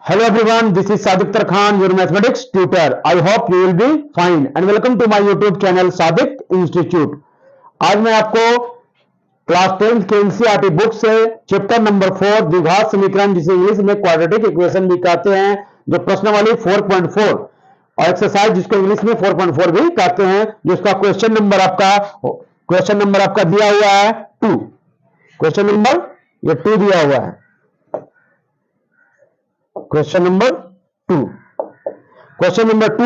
Hello everyone, this is Sadiq Tarkhan, your mathematics tutor. I hope you will be fine and welcome to my YouTube channel Sadiq Institute. आज मैं आपको class 10 के NCERT book से chapter number 4 द्विघात समीकरण जिसे English में quadratic equation भी कहते हैं, जो प्रश्नावली 4.4 और एक्सरसाइज जिसको इंग्लिश में 4.4 भी कहते हैं, जिसका क्वेश्चन नंबर आपका दिया हुआ है 2। क्वेश्चन नंबर ये 2 दिया हुआ है। क्वेश्चन नंबर 2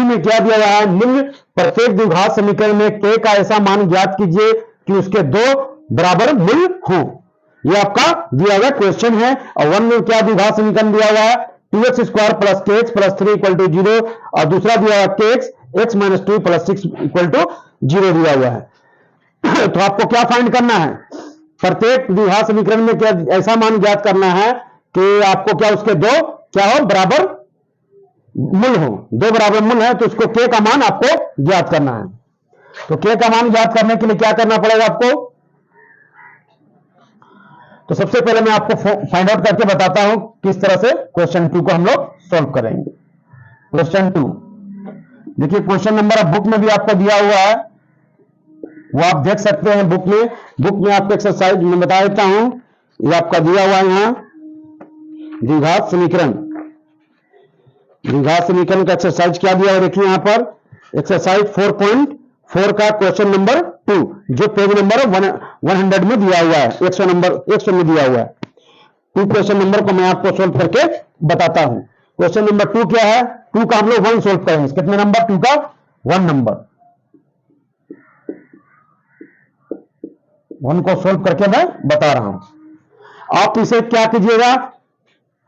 में क्या दिया हुआ है? निम्न प्रत्येक द्विघात समीकरण में k का ऐसा मान ज्ञात कीजिए कि उसके दो बराबर मूल हो। यह आपका दिया हुआ क्वेश्चन है। और 1 में क्या द्विघात समीकरण दिया हुआ है? 2x² + kx + 3 = 0 और दूसरा दिया हुआ kx x - 2 + 6 = 0 दिया हुआ है। तो आपको क्या फाइंड करना है? प्रत्येक द्विघात समीकरण में क्या ऐसा मान ज्ञात करना है कि आपको क्या उसके दो क्या हो? बराबर मूल हो। दो बराबर मूल है तो उसको k का मान आपको ज्ञात करना है। तो k का मान ज्ञात करने के लिए क्या करना पड़ेगा आपको? तो सबसे पहले मैं आपको फाइंड आउट करके बताता हूं किस तरह से क्वेश्चन 2 को हम लोग सॉल्व करेंगे। क्वेश्चन 2 देखिए, क्वेश्चन नंबर बुक में भी आपको दिया हुआ है, वो आप देख सकते हैं। बुक में आपको एक्सरसाइज में बता देता हूं। ये आपका दिया हुआ है यहां द्विघात समीकरण का एक्सरसाइज क्या दिया है? देखिए यहां पर एक्सरसाइज 4.4 का क्वेश्चन नंबर 2 जो पेज नंबर 100 में दिया हुआ है, 100 में दिया हुआ है। 2 क्वेश्चन नंबर को मैं आपको सोल्व करके बताता हूं। क्वेश्चन नंबर 2 क्या है? 2 का हम लोग 1 सोल्व करेंगे। कितने नंबर? 2 का 1 नंबर। 1 को सोल्व करके मैं बता रहा हूं। आप इसे क्या कीजिएगा,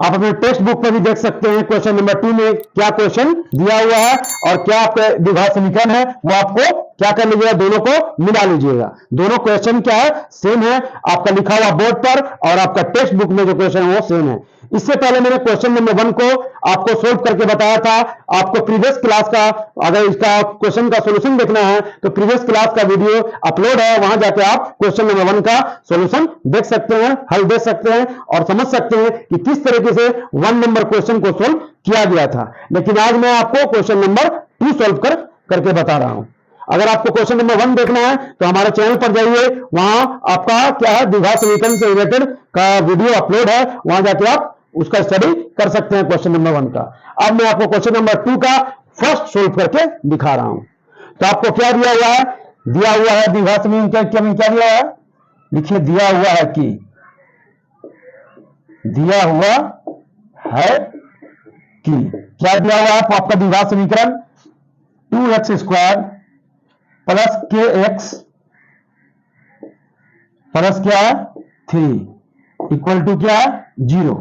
आप अपने टेक्स्ट बुक पर भी देख सकते हैं। क्वेश्चन नंबर 2 में क्या क्वेश्चन दिया हुआ है और क्या आपका द्विघात समीकरण है, वो आपको क्या कर लीजिएगा, दोनों को मिला लीजिएगा। दोनों क्वेश्चन क्या है? सेम है। आपका लिखा हुआ बोर्ड पर और आपका टेक्स्ट बुक में जो क्वेश्चन है वो सेम है। इससे पहले मैंने क्वेश्चन नंबर 1 को आपको सोल्व करके बताया था। आपको प्रीवियस क्लास का, अगर इसका क्वेश्चन का सॉल्यूशन देखना है तो प्रीवियस क्लास का वीडियो अपलोड है, वहां जाके आप क्वेश्चन नंबर 1 का सॉल्यूशन देख सकते हैं, हल देख सकते हैं और समझ सकते हैं कि किस तरीके से 1 नंबर क्वेश्चन को सोल्व किया गया था। लेकिन आज मैं आपको क्वेश्चन नंबर 2 सोल्व करके बता रहा हूं। अगर आपको क्वेश्चन नंबर 1 देखना है तो हमारे चैनल पर जाइए, वहां आपका क्या है, द्विघात समीकरण से रिलेटेड का वीडियो अपलोड है, वहां जाके आप उसका स्टडी कर सकते हैं क्वेश्चन नंबर 1 का। अब मैं आपको क्वेश्चन नंबर 2 का फर्स्ट सोल्व करके दिखा रहा हूं। तो आपको क्या दिया हुआ है? दिया हुआ है द्विघात समीकरण क्या दिया है? देखिए, दिया हुआ है कि क्या दिया हुआ है आपका द्विघात समीकरण? 2x² + kx प्लस क्या है 3 = क्या है 0।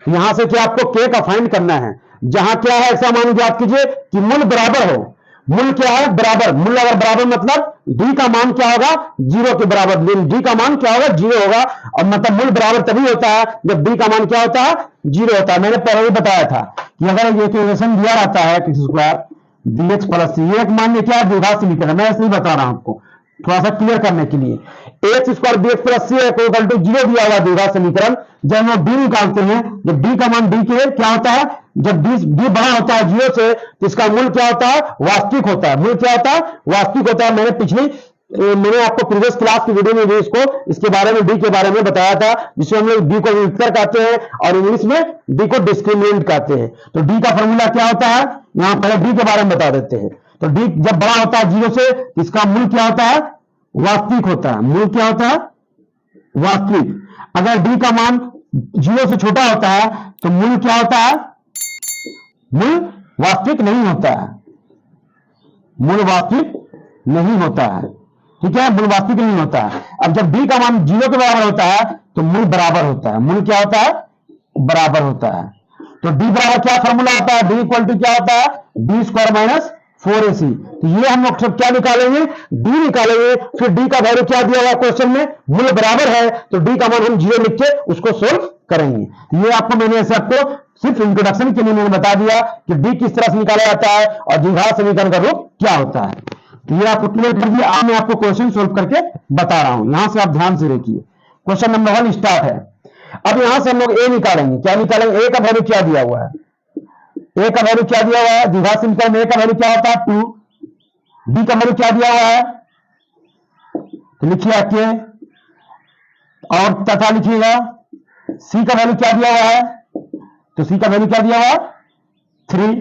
यहां से क्या आपको k का फाइंड करना है। जहां क्या है ऐसा मान ज्ञात कीजिए कि मूल बराबर हो। मूल क्या है? बराबर। मूल अगर बराबर मतलब d का मान क्या होगा? 0 के बराबर। d का मान क्या होगा? 0 होगा। और मतलब मूल बराबर तभी होता है जब d का मान क्या होता है? 0 होता है। मैंने पहले ही बताया था कि अगर ये इक्वेशन दिया रहता है x² dx + c, ये एक मान लीजिए क्या द्विघात समीकरण, मैं इसलिए बता रहा हूं आपको थोड़ा सा क्लियर करने के लिए। x² dx + c = 0 दिया हुआ द्विघात समीकरण। जब हम d निकालते हैं, जब d का मान d के क्या होता है, जब d बड़ा होता है 0 से, तो इसका मूल क्या होता है? वास्तविक होता है। मूल क्या होता है? वास्तविक होता है। मैंने आपको प्रीवियस क्लास की वीडियो में भी इसके बारे में d के बारे में बताया था, जिसे हम लोग d को उत्तर कहते हैं और इंग्लिश में d को डिस्क्रिमिनेंट कहते हैं। तो d का फॉर्मूला क्या होता है? यहां पहले d के बारे में बता देते हैं। तो d जब बड़ा होता है 0 से, तो इसका मूल क्या होता है? वास्तविक होता है। मूल क्या होता है? वास्तविक। अगर d का मान 0 से छोटा होता है तो मूल क्या होता है? मूल वास्तविक नहीं होता है। मूल वास्तविक नहीं होता है। ठीक है, मूल वास्तविक नहीं होता है। अब जब d का मान 0 के बराबर होता है तो मूल बराबर होता है। मूल क्या होता है? बराबर होता है। तो d बराबर क्या फॉर्मूला होता है? d = क्या होता है? d² - 4ac। तो ये हम लोग सब क्या निकालेंगे? d निकालेंगे। फिर d का वैल्यू क्या दिया हुआ क्वेश्चन में? मूल बराबर है, तो d का मान हम 0 लिख के उसको सोल्व करेंगे। ये आपको मैंने सिर्फ इंट्रोडक्शन के लिए मैंने बता दिया कि d किस तरह से निकाला जाता है और द्विघात समीकरण का रूप क्या होता है। तो ये आपको क्लियर कर दिया। अब मैं आपको क्वेश्चन सोल्व करके बता रहा हूं। यहां से आप ध्यान से देखिए, क्वेश्चन नंबर 1 स्टार्ट है। अब यहां से हम लोग a निकालेंगे। क्या निकालेंगे? a का वैल्यू क्या दिया हुआ है? ए का वैल्यू क्या दिया हुआ है, द्विघात समीकरण में ए का वैल्यू क्या होता है 2, बी का वैल्यू क्या दिया हुआ है, तो लिखिए के, और तथा लिखिएगा सी का वैल्यू क्या दिया हुआ है, तो सी का वैल्यू क्या दिया हुआ है 3।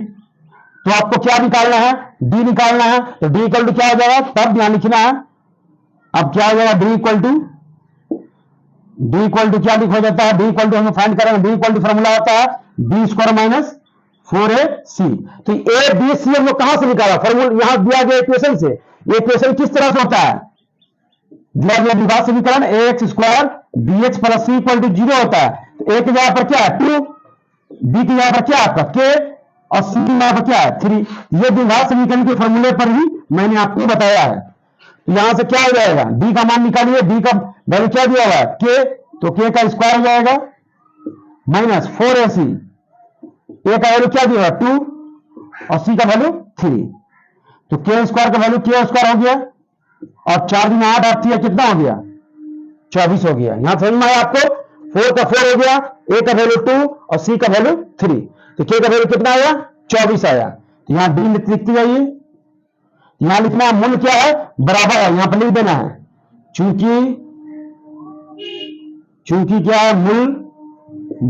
तो आपको क्या निकालना है, डी निकालना है, तो डी इक्वल टू क्या हो जाएगा, तब ध्यान लिखना है। अब क्या हो जाएगा, डी इक्वल टू क्या लिखा जाता है, डी इक्वल टू हम फाइंड करेंगे, डी इक्वल टू फॉर्मूला होता है बी स्क्वायर माइनस 4ac। तो ए बी सी हम लोग कहां से निकाला, फॉर्मूला यहां दिया गया इक्वेशन से। ये इक्वेशन किस तरह से होता है, दिया गया द्विघात समीकरण a x square b x plus c equal to 0 होता है। तो ए की जगह पर क्या है 2, बी की जगह पर क्या है आपका के, और सी की जगह पर क्या है 3। ये द्विघात समीकरण के फॉर्मूले पर ही मैंने आपको बताया है। तो यहां से क्या हो जाएगा, डी का मान निकालिए, डी का वैल्यू क्या दिया हुआ है के, तो के का स्क्वायर हो जाएगा माइनस 4ac, ए का वैल्यू क्या दिया हुआ 2 और सी का वैल्यू 3। तो के स्क्वायर का वैल्यू के स्क्वायर हो गया, और 4 दिन 8 8 थी, कितना हो गया 24 हो गया। यहां समझ में आया आपको, 4 का 4 हो गया, ए का वैल्यू 2 और सी का वैल्यू 3। तो के का वैल्यू कितना आया 24 आया। तो यहां डी लिखती जाइए, यहां लिखना है मूल क्या है बराबर है, यहां पर लिख देना है चूंकि क्या है मूल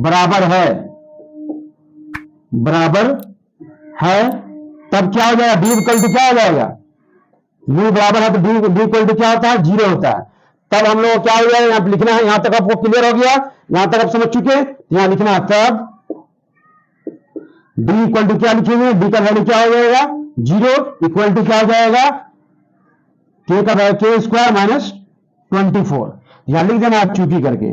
बराबर है, तब क्या हो जाएगा, डी इक्वल टू क्या हो जाएगा, मूल बराबर है तो डी इक्वल टू क्या होता है 0 होता है। तब हम लोग क्या हो जाएगा, यहां पर लिखना है, यहां तक आपको क्लियर हो गया, यहां तक आप समझ चुके, यहां लिखना है तब डी इक्वल टू क्या लिखेंगे, डी का वैल्यू क्या हो जाएगा 0 इक्वल टू क्या हो जाएगा के का वैल्यू के स्क्वायर माइनस 24। यहां लिख देना चूंकि करके,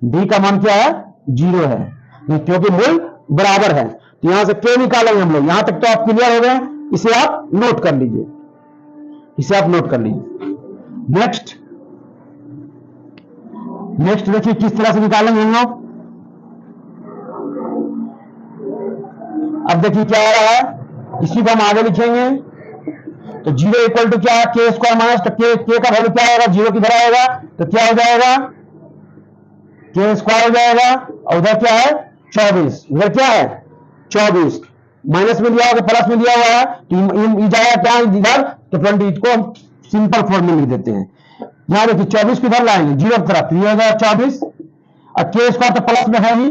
डी का मान क्या है 0 है, क्योंकि मूल बराबर है। तो यहां से के निकालेंगे हम लोग, यहां तक तो आप क्लियर हो गए, इसे आप नोट कर लीजिए, नेक्स्ट देखिए किस तरह से निकालेंगे हम लोग। अब देखिए क्या आ रहा है, इसी को हम आगे लिखेंगे। तो 0 इक्वल टू क्या है के स्क्वायर माइनस, तो के का वैल्यू क्या आएगा 0 की तरह आएगा, तो क्या हो जाएगा के स्क्वायर हो जाएगा, और उधर क्या है 24, उधर क्या है 24, माइनस में दिया हुआ प्लस में दिया हुआ है, तो जाएगा क्या इधर, तो 20 को हम सिंपल फॉर्म में लिख देते हैं। यहां देखिए 24 किधर लाएंगे 0 की तरफ, ये हो जाएगा 24, और के स्क्वायर तो प्लस में है ही,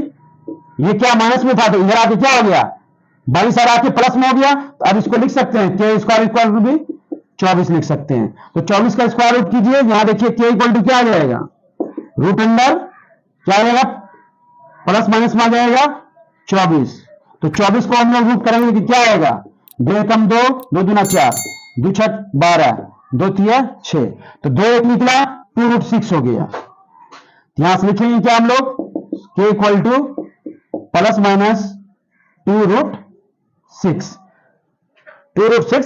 ये क्या माइनस में था, तो इधर आके क्या हो गया 22 और आके प्लस में हो गया। तो अब इसको लिख सकते हैं के स्क्वायर इक्वल टू भी 24 लिख सकते हैं। तो 24 का स्क्वायर रूट कीजिए, यहां देखिए के इक्वल टू क्या आ जाएगा, रूट अंडर क्या आएगा प्लस माइनस में आ जाएगा 24। तो 24 को हम लोग रूट करेंगे कि क्या आएगा 2 कम 2, 2 दूना 4, 2 6 12, 2 3 6, तो 2 1 निकला 2 रूट 6 हो गया। यहां से लिखेंगे क्या हम लोग के equal to plus minus 2 root 6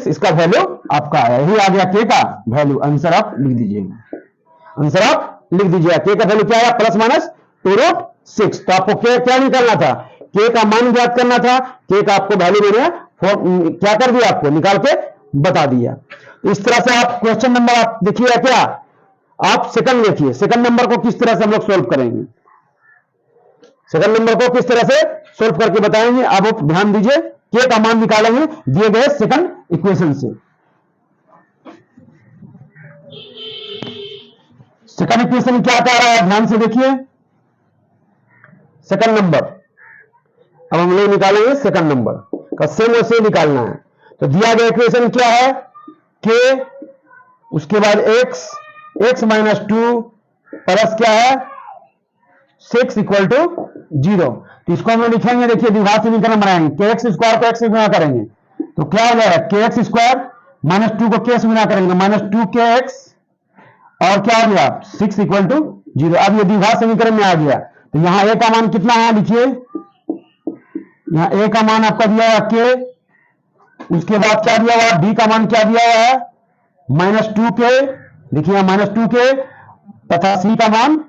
इसका वैल्यू आपका है, यही आ गया के का वैल्यू। आंसर आप लिख दीजिएगा, के का वैल्यू क्या है प्लस माइनस 2 रूट 6। तो आपको क्या निकालना था, के का मान ज्ञात करना था, के का आपको वैल्यू मैंने क्या कर दिया, आपको निकाल के बता दिया। इस तरह से आप क्वेश्चन नंबर आप देखिए क्या, आप सेकंड देखिए, सेकंड नंबर को किस तरह से हम लोग सोल्व करेंगे, सेकंड नंबर को किस तरह से सोल्व करके बताएंगे। अब आप ध्यान दीजिए, के का मान निकालेंगे दिए गए सेकंड इक्वेशन से। सेकंड इक्वेशन क्या कह रहा है, ध्यान से देखिए, सेकंड नंबर अब हम लोग निकालेंगे, सेकंड नंबर का सेम वैसे निकालना है। तो दिया गया इक्वेशन क्या है के, उसके बाद x माइनस 2 प्लस क्या है 6 इक्वल टू 0। तो इसको हम लिखेंगे, देखिए द्विघात समीकरण बनाएंगे, के एक्स स्क्वायर को x से गुणा करेंगे तो क्या हो जाएगा के एक्स स्क्वायर माइनस 2 को k से गुणा करेंगे माइनस 2kx, और क्या हो गया 6 इक्वल टू 0। अब ये द्विघात समीकरण में आ गया। तो यहां a का मान कितना है लिखिए, यहां a का मान आपका दिया हुआ k, उसके बाद क्या दिया हुआ b का मान क्या दिया हुआ है माइनस 2k, देखिए माइनस 2k, तथा c का मान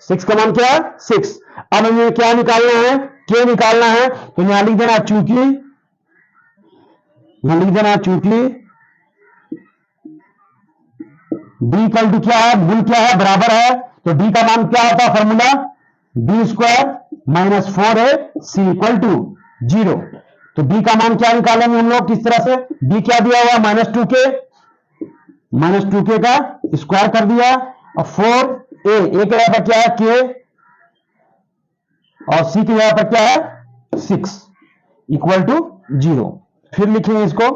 6 का मान क्या है 6। अब हमें क्या निकालना है, k निकालना है। तो यहां लिख देना चूंकि d इक्वल टू क्या है, मूल क्या है बराबर है, तो d का मान क्या होता है फॉर्मूला b स्क्वायर -4 है, सी इक्वल टू 0। तो बी का मान क्या निकालेंगे हम लोग किस तरह से? बी क्या दिया हुआ? -2k का स्क्वायर कर दिया और 4a, ए के जगह पर क्या है? के, और सी की जगह पर क्या है? 6 इक्वल टू 0। फिर लिखेंगे इसको,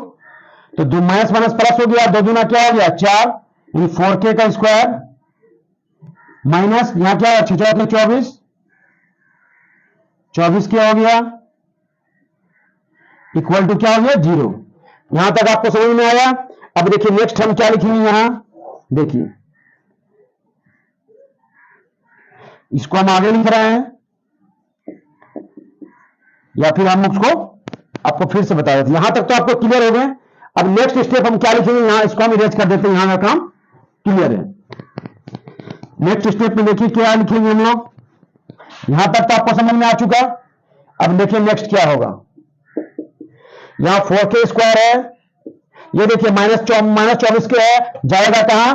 तो दो माइनस माइनस प्लस हो गया, 2 दूना क्या हो गया? 4, यानी 4k का स्क्वायर माइनस यहां क्या है? 6 चौके 24, 24 क्या हो गया? इक्वल टू क्या हो गया? 0। यहां तक आपको समझ में आया? अब देखिए नेक्स्ट हम क्या लिखेंगे यहां, देखिए इसको हम आगे लिख रहे हैं या फिर हम उसको आपको फिर से बता देते हैं। यहां तक तो आपको क्लियर हो गए। अब नेक्स्ट स्टेप हम क्या लिखेंगे यहां, इसको हम इरेज कर देते हैं, यहां का काम क्लियर है। नेक्स्ट स्टेप में देखिए क्या लिखेंगे हम लोग, यहां तक तो आपको समझ में आ चुका। अब देखिए नेक्स्ट क्या होगा, यहां 4k स्क्वायर है, ये देखिए -24 के है, जाएगा कहां?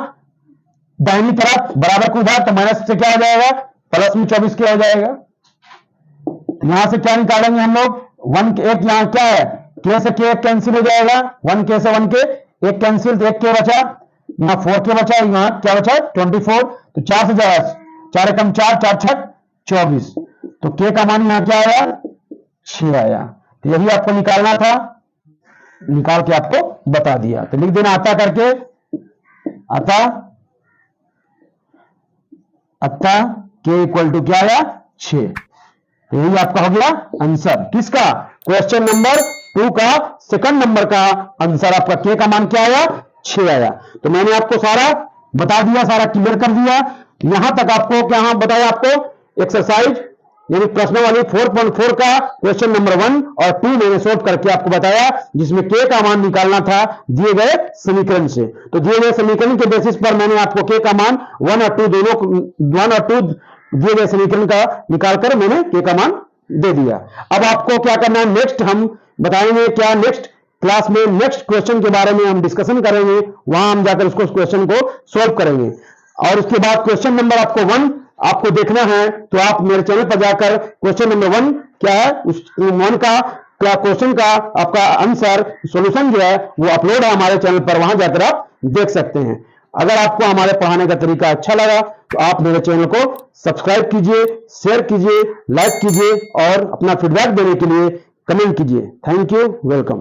दाहिनी तरफ बराबर को उधर, तो माइनस से क्या हो जाएगा? प्लस में 24 के हो जाएगा। यहां से क्या निकालेंगे हम लोग? 1 के, एक यहां क्या है? k से k कैंसिल हो जाएगा, 1k से 1k एक कैंसिल, तो 1k बचा, यहां 4k बचा, यहां क्या बचा? 24। तो 4 से जाएगा, 4 कम 4, 4 छक 24, तो k का मान यहां क्या आया? 6 आया। तो यही आपको निकालना था, निकाल के आपको बता दिया। तो लिख देना आता करके, अतः k इक्वल टू क्या आया? 6। तो यही आपका हो गया आंसर किसका? क्वेश्चन नंबर 2 का सेकंड नंबर का आंसर आपका k का मान क्या आया? 6 आया। तो मैंने आपको सारा बता दिया, सारा क्लियर कर दिया। यहां तक आपको क्या बताया? आपको एक्सरसाइज यानी प्रश्न वाली 4.4 का क्वेश्चन नंबर 1 और 2 मैंने सोल्व करके आपको बताया, जिसमें k का मान निकालना था दिए गए समीकरण से। तो दिए गए समीकरण के बेसिस पर मैंने आपको k का मान 1 और 2 दोनों 1 और 2 दिए गए समीकरण का निकालकर मैंने k का मान दे दिया। अब आपको क्या करना है, नेक्स्ट हम बताएंगे क्या, नेक्स्ट क्लास में नेक्स्ट क्वेश्चन के बारे में हम डिस्कशन करेंगे, वहां हम जाकर उसको क्वेश्चन को सोल्व करेंगे। और उसके बाद क्वेश्चन नंबर आपको 1 आपको देखना है, तो आप मेरे चैनल पर जाकर क्वेश्चन नंबर 1 क्या है, उस 1 का क्या क्वेश्चन का आपका आंसर सॉल्यूशन जो है वो अपलोड है हमारे चैनल पर, वहां जाकर आप देख सकते हैं। अगर आपको हमारे पढ़ाने का तरीका अच्छा लगा तो आप मेरे चैनल को सब्सक्राइब कीजिए, शेयर कीजिए, लाइक कीजिए और अपना फीडबैक देने के लिए कमेंट कीजिए। Thank you, welcome.